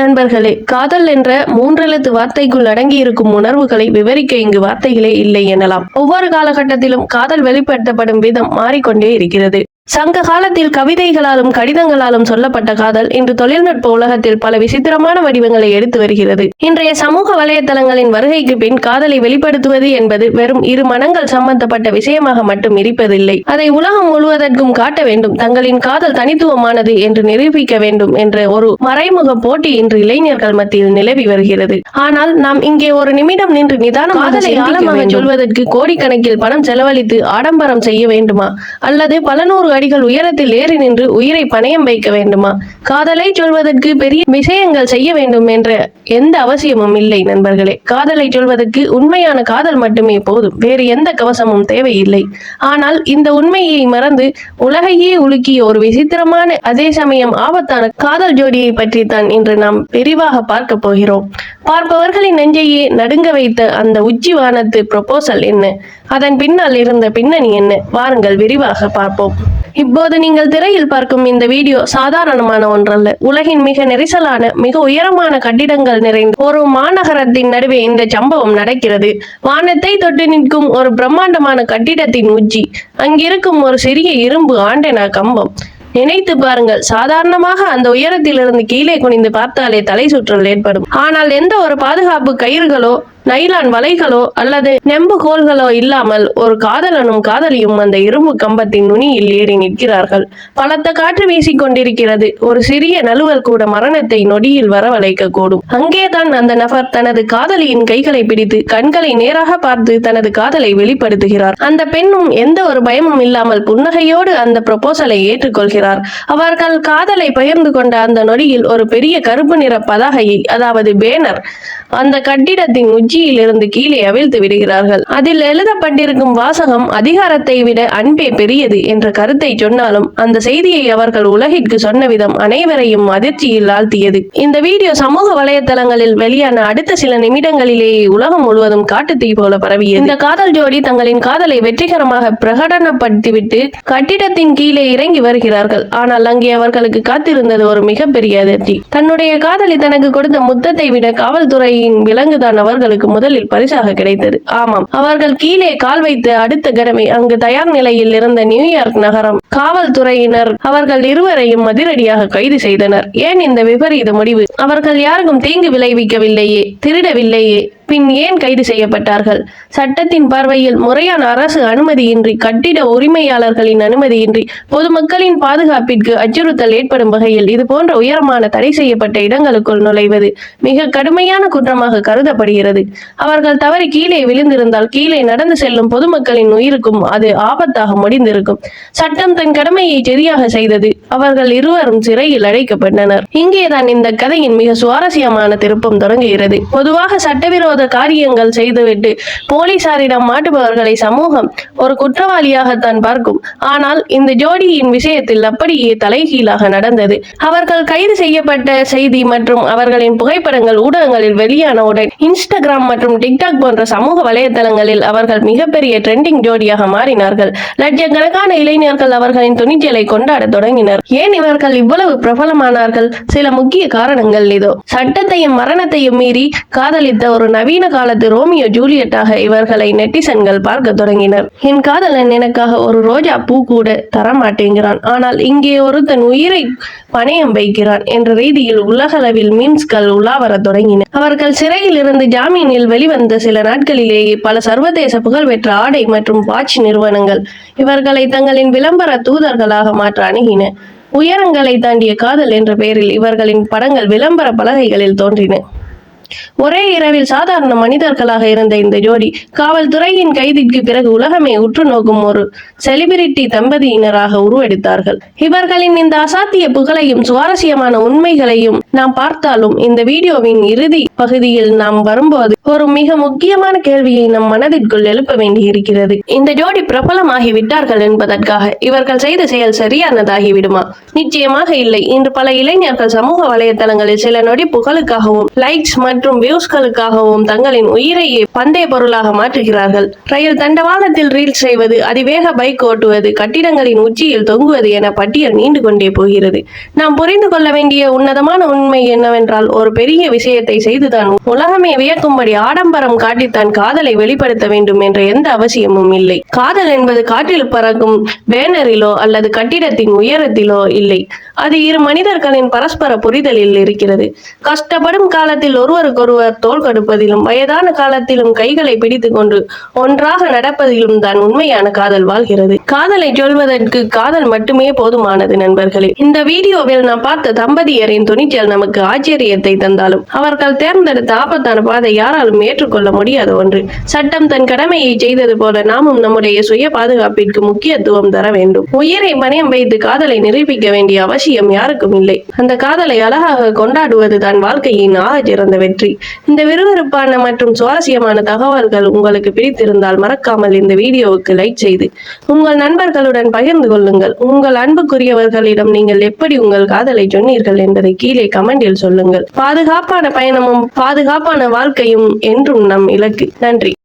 நண்பர்களே, காதல் என்ற மூன்றெழுத்து வார்த்தைக்குள் அடங்கியிருக்கும் உணர்வுகளை விவரிக்க இங்கு வார்த்தைகளே இல்லை எனலாம். ஒவ்வொரு காலகட்டத்திலும் காதல் வெளிப்படுத்தப்படும் விதம் மாறிக்கொண்டே இருக்கிறது. சங்க காலத்தில் கவிதைகளாலும் கடிதங்களாலும் சொல்லப்பட்ட காதல் இன்று தொழில்நுட்ப உலகத்தில் பல விசித்திரமான வடிவங்களை எடுத்து வருகிறது. இன்றைய சமூக வலைதளங்களின் வருகைக்கு பின் காதலை வெளிப்படுத்துவது என்பது வெறும் இரு மனங்கள் சம்பந்தப்பட்ட விஷயமாக மட்டும் இருப்பதில்லை. அதை உலகம் முழுவதற்கும் காட்ட வேண்டும், தங்களின் காதல் தனித்துவமானது என்று நிரூபிக்க வேண்டும் என்ற ஒரு மறைமுக போட்டி இன்று இளைஞர்கள் மத்தியில் நிலவி வருகிறது. ஆனால் நாம் இங்கே ஒரு நிமிடம் நின்று நிதானமாக ஆழமாக சொல்வதற்கு கோடிக்கணக்கில் பணம் செலவழித்து ஆடம்பரம் செய்ய வேண்டுமா, அல்லது பல நூறு அடிகள் உயரத்தில் ஏறி நின்று உயிரை பணயம் வைக்க வேண்டுமா? காதலை சொல்வதற்கு பெரிய விஷயங்கள் செய்ய வேண்டும் என்ற எந்த அவசியமும் இல்லை நண்பர்களே. காதலை சொல்வதற்கு உண்மையான காதல் மட்டுமே போதும், வேறு எந்த கவசமும் தேவையில்லை. ஆனால் இந்த உண்மையை மறந்து உலகையே உலுக்கிய ஒரு விசித்திரமான அதே சமயம் ஆபத்தான காதல் ஜோடியை பற்றி தான் இன்று நாம் விரிவாக பார்க்க போகிறோம். பார்ப்பவர்களின் நெஞ்சையே நடுங்க வைத்த அந்த உச்சி வானத்து ப்ரொபோசல் என்ன, அதன் பின்னால் இருந்த பின்னணி என்ன, வாருங்கள் விரிவாக பார்ப்போம். இப்போது நீங்கள் திரையில் பார்க்கும் இந்த வீடியோ சாதாரணமான ஒன்றல்ல. உலகின் மிக நெரிசலான மிக உயரமான கட்டிடங்கள் நிறைந்த ஒரு மாநகரத்தின் நடுவே இந்த சம்பவம் நடக்கிறது. வானத்தை தொட்டு நிற்கும் ஒரு பிரம்மாண்டமான கட்டிடத்தின் உச்சி, அங்கிருக்கும் ஒரு சிறிய இரும்பு ஆண்டெனா கம்பம். நினைத்து பாருங்கள், சாதாரணமாக அந்த உயரத்திலிருந்து கீழே குனிந்து பார்த்தாலே தலை சுற்றல் ஏற்படும். ஆனால் எந்த ஒரு பாதுகாப்பு கயிறுகளோ நைலான் வலைகளோ அல்லது நெம்பு கோல்களோ இல்லாமல் ஒரு காதலனும் காதலியும் அந்த இரும்பு கம்பத்தின் நுனியில் ஏறி நிற்கிறார்கள். பலத்த காற்று வீசிக் கொண்டிருக்கிறது. ஒரு சிறிய நழுவல் கூட மரணத்தை நொடியில் வரவழைக்க கூடும். அங்கேதான் அந்த நபர் தனது காதலியின் கைகளை பிடித்து கண்களை நேராக பார்த்து தனது காதலை வெளிப்படுத்துகிறார். அந்த பெண்ணும் எந்த ஒரு பயமும் இல்லாமல் புன்னகையோடு அந்த ப்ரொபோசலை ஏற்றுக்கொள்கிறார். அவர்கள் காதலை பகிர்ந்து கொண்ட அந்த நொடியில் ஒரு பெரிய கருப்பு நிற பதாகையை, அதாவது பேனர், அந்த கட்டிடத்தின் உச்சியில் இருந்து கீழே அவிழ்த்து விடுகிறார்கள். அதில் எழுதப்பட்டிருக்கும் வாசகம் அதிகாரத்தை விட அன்பே பெரியது என்ற கருத்தை சொன்னாலும் அந்த செய்தியை அவர்கள் உலகிற்கு சொன்ன விதம் அனைவரையும் அதிர்ச்சியில் ஆழ்த்தியது. இந்த வீடியோ சமூக வலைதளங்களில் வெளியான அடுத்த சில நிமிடங்களிலேயே உலகம் முழுவதும் காட்டுத்தீ போல பரவியது. இந்த காதல் ஜோடி தங்களின் காதலை வெற்றிகரமாக பிரகடனப்படுத்திவிட்டு கட்டிடத்தின் கீழே இறங்கி வருகிறார்கள். ஆனால் அங்கே அவர்களுக்கு காத்திருந்தது ஒரு மிகப்பெரிய அதிர்ச்சி. தன்னுடைய காதலி தனக்கு கொடுத்த முத்தத்தை விட காவல்துறையின் விலங்குதான் அவர்களுக்கு முதலில் பரிசாக கிடைத்தது. ஆமாம், அவர்கள் கீழே கால் வைத்த அடுத்த கணமே அங்கு தயார் நிலையில் இருந்த நியூயார்க் நகரம் காவல்துறையினர் அவர்கள் இருவரையும் அதிரடியாக கைது செய்தனர். ஏன் இந்த விபரீத முடிவு? அவர்கள் யாருக்கும் தீங்கு விளைவிக்கவில்லையே, திருடவில்லையே, பின் ஏன் கைது செய்யப்பட்டார்கள்? சட்டத்தின் பார்வையில் முறையான அரசு அனுமதியின்றி, கட்டிட உரிமையாளர்களின் அனுமதியின்றி, பொதுமக்களின் பாதுகாப்பிற்கு அச்சுறுத்தல் ஏற்படும் வகையில் இது போன்ற உயரமான தடை செய்யப்பட்ட இடங்களுக்குள் நுழைவது மிக கடுமையான குற்றமாக கருதப்படுகிறது. அவர்கள் தவறி கீழே விழுந்திருந்தால் கீழே நடந்து செல்லும் பொதுமக்களின் உயிருக்கும் அது ஆபத்தாக முடிந்திருக்கும். சட்டம் தன் கடமையை சரியாக செய்தது. அவர்கள் இருவரும் சிறையில் அடைக்கப்பட்டனர். இங்கேதான் இந்த கதையின் மிக சுவாரஸ்யமான திருப்பம் தொடங்குகிறது. பொதுவாக சட்டவிரோத காரியங்கள் செய்துவிட்டு போலீசாரிடம் மாட்டுபவர்களை சமூகம் ஒரு குற்றவாளியாகத்தான் பார்க்கும். ஆனால் இந்த ஜோடியின் விஷயத்தில் அப்படியே தலைகீழாக நடந்தது. அவர்கள் கைது செய்யப்பட்ட செய்தி மற்றும் அவர்களின் புகைப்படங்கள் ஊடகங்களில் வெளியானவுடன் இன்ஸ்டாகிராம் மற்றும் டிக்டாக் போன்ற சமூக வலைதளங்களில் அவர்கள் மிகப்பெரிய ட்ரெண்டிங் ஜோடியாக மாறினார்கள். லட்சக்கணக்கான இளைஞர்கள் அவர்களின் துணிச்சலை கொண்டாட தொடங்கினர். ஏன் இவர்கள் இவ்வளவு பிரபலமானார்கள்? சில முக்கிய காரணங்கள் இதோ. சட்டத்தையும் மரணத்தையும் மீறி காதலித்த ஒரு நவீன காலத்து ரோமியோ ஜூலியட்டாக இவர்களை நெட்டிசன்கள் பார்க்க தொடங்கினர். என் காதலன் எனக்காக ஒரு ரோஜா பூ கூட தரமாட்டேங்கிறான், ஆனால் இங்கே ஒருத்தன் உயிரை பணயம் வைக்கிறான் என்ற ரீதியில் உலகளவில் மீம்ஸ்கள் உலாவர தொடங்கின. அவர்கள் சிறையில் இருந்து ஜாமீனில் வெளிவந்த சில நாட்களிலேயே பல சர்வதேச புகழ்பெற்ற ஆடை மற்றும் வாட்ச் நிறுவனங்கள் இவர்களை தங்களின் விளம்பர தூதர்களாக மாற்ற அணுகின. உயரங்களை தாண்டிய காதல் என்ற பெயரில் இவர்களின் படங்கள் விளம்பர பலகைகளில் தோன்றின. ஒரே இரவில் சாதாரண மனிதர்களாக இருந்த இந்த ஜோடி காவல்துறையின் கைதிற்கு பிறகு உலகமே உற்று நோக்கும் ஒரு செலிபிரிட்டி தம்பதியினராக உருவெடுத்தார்கள். இவர்களின் இந்த அசாத்திய புகழையும் சுவாரஸ்யமான உண்மைகளையும் நாம் பார்த்தாலும் இந்த வீடியோவின் இறுதி பகுதியில் நாம் வரும்போது ஒரு மிக முக்கியமான கேள்வியை நம் மனதிற்குள் எழுப்ப வேண்டி இருக்கிறது. இந்த ஜோடி பிரபலமாகி விட்டார்கள் என்பதற்காக இவர்கள் செய்த செயல் சரியானதாகிவிடுமா? நிச்சயமாக இல்லை. இன்று பல இளைஞர்கள் சமூக வலைதளங்களில் சில நொடி புகழுக்காகவும் லைக்ஸ் மற்றும் வியூஸ்களுக்காகவும் தங்களின் உயிரையே பந்தய பொருளாக மாற்றுகிறார்கள். ரயில் தண்டவாளத்தில் ரீல்ஸ் செய்வது, அதிவேக பைக் ஓட்டுவது, கட்டிடங்களின் உச்சியில் தொங்குவது என பட்டியல் நீண்டு கொண்டே போகிறது. நாம் புரிந்து கொள்ள வேண்டிய உன்னதமான உண்மை என்னவென்றால் ஒரு பெரிய விஷயத்தை செய்துதான் உலகமே வியக்கும்படி ஆடம்பரம் காட்டித்தான் காதலை வெளிப்படுத்த வேண்டும் என்ற எந்த அவசியமும் இல்லை. காதல் என்பது காற்றில் பறக்கும் பேனரிலோ அல்லது கட்டிடத்தின் உயரத்திலோ இல்லை. அது இரு மனிதர்களின் பரஸ்பர புரிதலில் இருக்கிறது. கஷ்டப்படும் காலத்தில் ஒருவருக்கொருவர் தோள் கொடுப்பதிலும் வயதான காலத்திலும் கைகளை பிடித்துக் கொண்டு ஒன்றாக நடப்பதிலும் தான் உண்மையான காதல் வாழ்கிறது. காதலை சொல்வதற்கு காதல் மட்டுமே போதுமானது நண்பர்களே. இந்த வீடியோவில் நாம் பார்த்த தம்பதியரின் துணிச்சல் நமக்கு ஆச்சரியத்தை தந்தாலும் அவர்கள் தேர்ந்தெடுத்த ஆபத்தான பாதை யாராலும் ஏற்றுக்கொள்ள முடியாத ஒன்று. சட்டம் தன் கடமையை செய்தது போல நாமும் நம்முடைய சுய பாதுகாப்பிற்கு முக்கியத்துவம் தர வேண்டும். உயிரை பணயம் வைத்து காதலை நிரூபிக்க வேண்டிய அவசியம் யாருக்கும் இல்லை. அந்த காதலை அழகாக கொண்டாடுவதுதான் வாழ்க்கையின் ஆக சிறந்த வெற்றி. இந்த விறுவிறுப்பான மற்றும் சுவாரஸ்யமான தகவல்கள் உங்களுக்கு பிடித்திருந்தால் மறக்காமல் இந்த வீடியோவுக்கு லைக் செய்து உங்கள் நண்பர்களுடன் பகிர்ந்து கொள்ளுங்கள். உங்கள் அன்புக்குரியவர்களிடம் நீங்கள் எப்படி உங்கள் காதலை சொன்னீர்கள் என்பதை கீழே கமெண்டில் சொல்லுங்கள். பாதுகாப்பான பயணமும் பாதுகாப்பான வாழ்க்கையும் என்றும் நம் இலக்கு. நன்றி.